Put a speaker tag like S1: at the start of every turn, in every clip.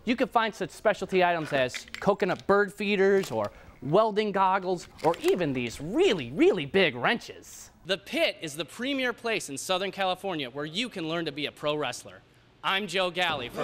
S1: You can find such specialty items as coconut bird feeders or welding goggles or even these really, really big wrenches. The Pit is the premier place in Southern California where you can learn to be a pro wrestler. I'm Joe Galli for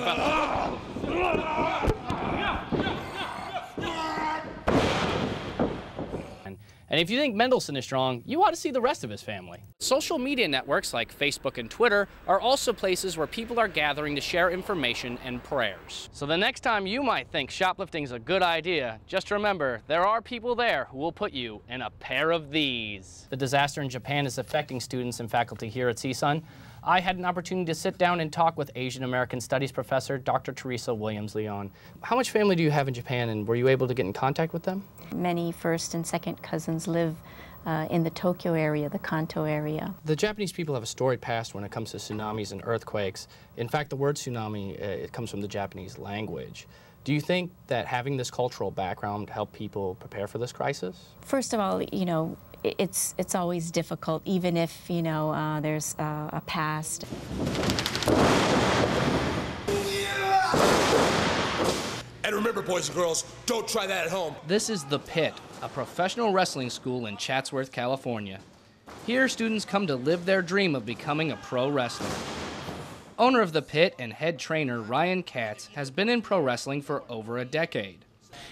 S1: And if you think Mendelsohn is strong, you ought to see the rest of his family. Social media networks like Facebook and Twitter are also places where people are gathering to share information and prayers. So the next time you might think shoplifting is a good idea, just remember there are people there who will put you in a pair of these. The disaster in Japan is affecting students and faculty here at CSUN. I had an opportunity to sit down and talk with Asian American Studies professor Dr. Teresa Williams-Leon. How much family do you have in Japan, and were you able to get in contact with them?
S2: Many first and second cousins live in the Tokyo area, the Kanto area.
S1: The Japanese people have a storied past when it comes to tsunamis and earthquakes. In fact, the word tsunami, it comes from the Japanese language. Do you think that having this cultural background helped people prepare for this crisis? First
S2: of all, you know, it's always difficult, even if, you know, there's a past.
S3: And remember, boys and girls, don't try that at home.
S1: This is The Pit, a professional wrestling school in Chatsworth, California. Here, students come to live their dream of becoming a pro wrestler. Owner of The Pit and head trainer Ryan Katz has been in pro wrestling for over a decade.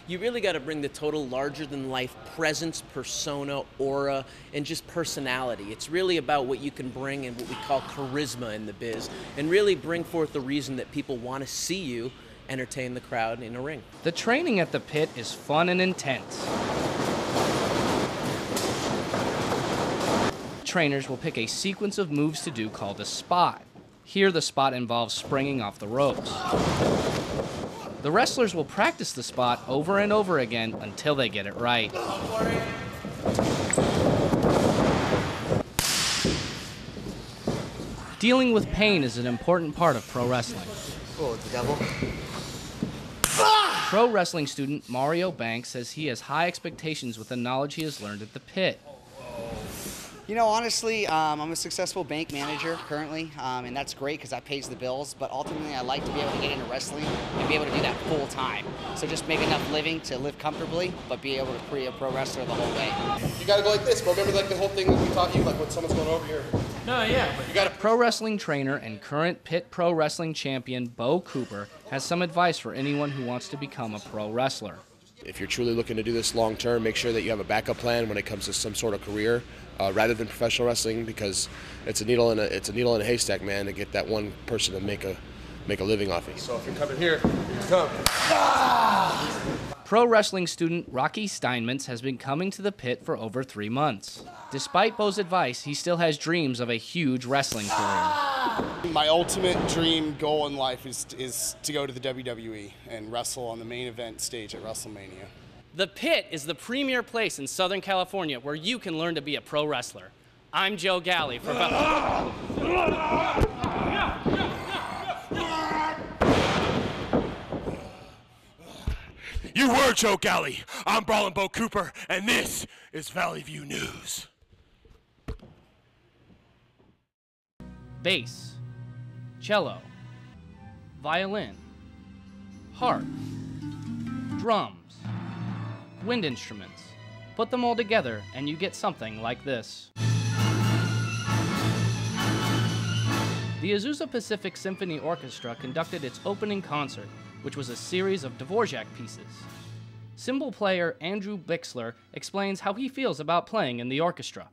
S4: You really got to bring the total larger-than-life presence, persona, aura, and just personality. It's really about what you can bring and what we call charisma in the biz, and really bring forth the reason that people want to see you entertain the crowd in a ring.
S1: The training at The Pit is fun and intense. Trainers will pick a sequence of moves to do called a spot. Here, the spot involves springing off the ropes. The wrestlers will practice the spot over and over again until they get it right. Dealing with pain is an important part of pro wrestling.
S5: Oh, the devil.
S1: Pro wrestling student Mario Banks says he has high expectations with the knowledge he has learned at The Pit.
S5: You know, honestly, I'm a successful bank manager currently, and that's great because that pays the bills, but ultimately I like to be able to get into wrestling and be able to do that full time. So just make enough living to live comfortably, but be able to be a pro wrestler the whole way.
S3: You gotta go like this, bro. Remember like the whole thing that we taught you, like when someone's going over here?
S1: No, yeah.
S3: You gotta...
S1: Pro wrestling trainer and current Pit Pro Wrestling champion Bo Cooper has some advice for anyone who wants to become a pro wrestler.
S3: If you're truly looking to do this long term, make sure that you have a backup plan when it comes to some sort of career, rather than professional wrestling, because it's a needle in a haystack, man, to get that one person to make a living off it. So if you're coming here, you come.
S1: Pro wrestling student Rocky Steinmetz has been coming to The Pit for over 3 months. Despite Bo's advice, he still has dreams of a huge wrestling career.
S6: My ultimate dream goal in life is to go to the WWE and wrestle on the main event stage at WrestleMania.
S1: The Pit is the premier place in Southern California where you can learn to be a pro wrestler. I'm Joe Galli for
S3: You were Joe Galli. I'm Brawlin' Bo Cooper, and this is Valley View News.
S1: Bass, cello, violin, harp, drums, wind instruments. Put them all together and you get something like this. The Azusa Pacific Symphony Orchestra conducted its opening concert, which was a series of Dvorak pieces. Cymbal player Andrew Bixler explains how he feels about playing in the orchestra.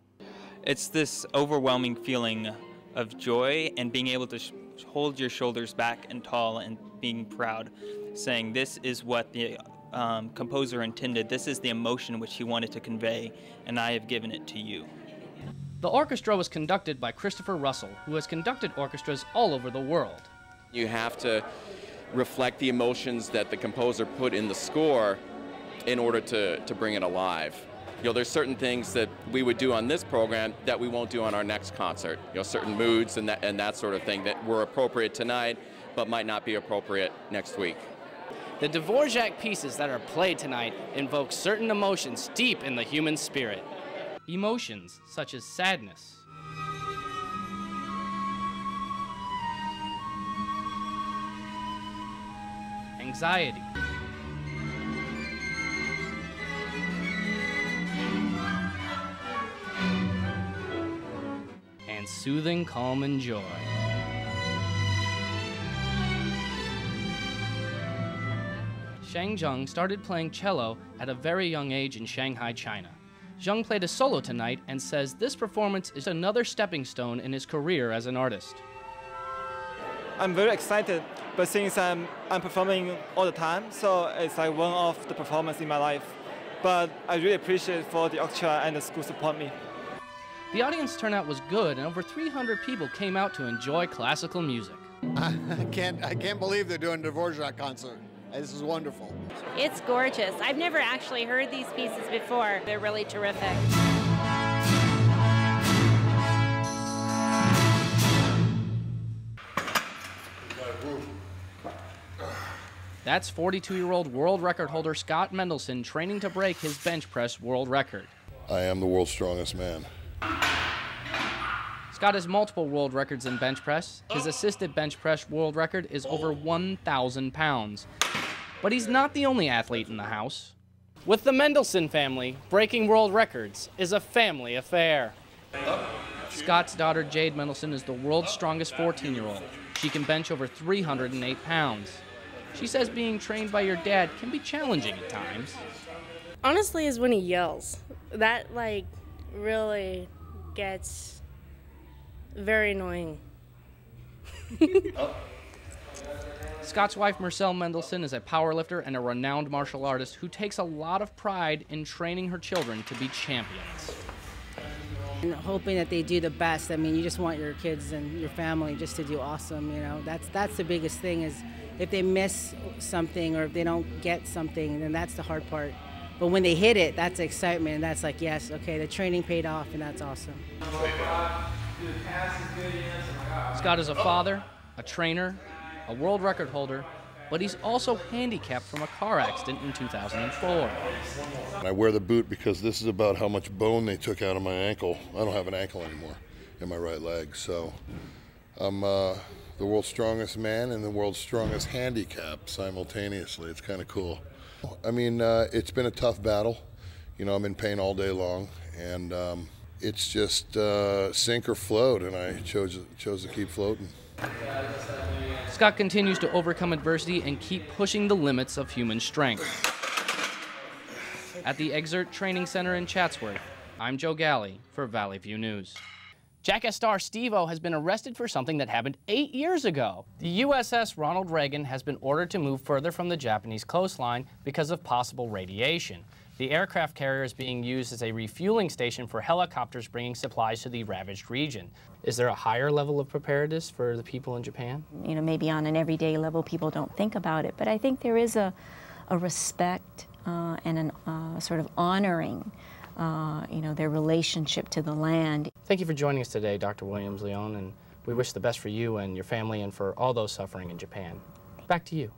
S7: It's this overwhelming feeling of joy and being able to hold your shoulders back and tall and being proud, saying this is what the composer intended, this is the emotion which he wanted to convey, and I have given it to you.
S1: The orchestra was conducted by Christopher Russell, who has conducted orchestras all over the world.
S8: You have to reflect the emotions that the composer put in the score in order to bring it alive. You know, there's certain things that we would do on this program that we won't do on our next concert. You know, certain moods and that sort of thing that were appropriate tonight, but might not be appropriate next week.
S1: The Dvorak pieces that are played tonight invoke certain emotions deep in the human spirit. Emotions such as sadness, anxiety. And soothing calm and joy. Shang Zheng started playing cello at a very young age in Shanghai, China. Zheng played a solo tonight and says this performance is another stepping stone in his career as an artist.
S9: I'm very excited, but since I'm performing all the time, so it's like one of the performance in my life. But I really appreciate for the orchestra and the school support me.
S1: The audience turnout was good, and over 300 people came out to enjoy classical music.
S10: I can't believe they're doing a Dvorak concert. This is wonderful.
S11: It's gorgeous. I've never actually heard these pieces before. They're really terrific.
S1: That's 42-year-old world record holder Scott Mendelson training to break his bench press world record.
S12: I am the world's strongest man.
S1: Scott has multiple world records in bench press. His assisted bench press world record is over 1,000 pounds. But he's not the only athlete in the house. With the Mendelson family, breaking world records is a family affair. Scott's daughter Jade Mendelson is the world's strongest 14-year-old. She can bench over 308 pounds. She says being trained by your dad can be challenging at times.
S13: Honestly, is when he yells. That, really gets very annoying.
S1: Scott's wife, Marcelle Mendelson, is a powerlifter and a renowned martial artist who takes a lot of pride in training her children to be champions.
S14: And hoping that they do the best. I mean, you just want your kids and your family just to do awesome, That's the biggest thing is if they miss something or if they don't get something, then that's the hard part. But when they hit it, that's excitement, and that's like, yes, okay, the training paid off, and that's awesome.
S1: Scott is a father, a trainer, a world record holder, but he's also handicapped from a car accident in 2004.
S12: I wear the boot because this is about how much bone they took out of my ankle. I don't have an ankle anymore in my right leg, so I'm the world's strongest man and the world's strongest handicap simultaneously. It's kind of cool. I mean, it's been a tough battle. I'm in pain all day long, and it's just sink or float, and I chose to keep floating.
S1: Scott continues to overcome adversity and keep pushing the limits of human strength. At the Exert Training Center in Chatsworth, I'm Joe Galli for Valley View News. Jackass star Steve-O has been arrested for something that happened 8 years ago. The USS Ronald Reagan has been ordered to move further from the Japanese coastline because of possible radiation. The aircraft carrier is being used as a refueling station for helicopters bringing supplies to the ravaged region. Is there a higher level of preparedness for the people in Japan?
S2: Maybe on an everyday level people don't think about it, but I think there is a respect and a sort of honoring their relationship to the land.
S1: Thank you for joining us today, Dr. Williams-Leon, and we wish the best for you and your family and for all those suffering in Japan. Back to you.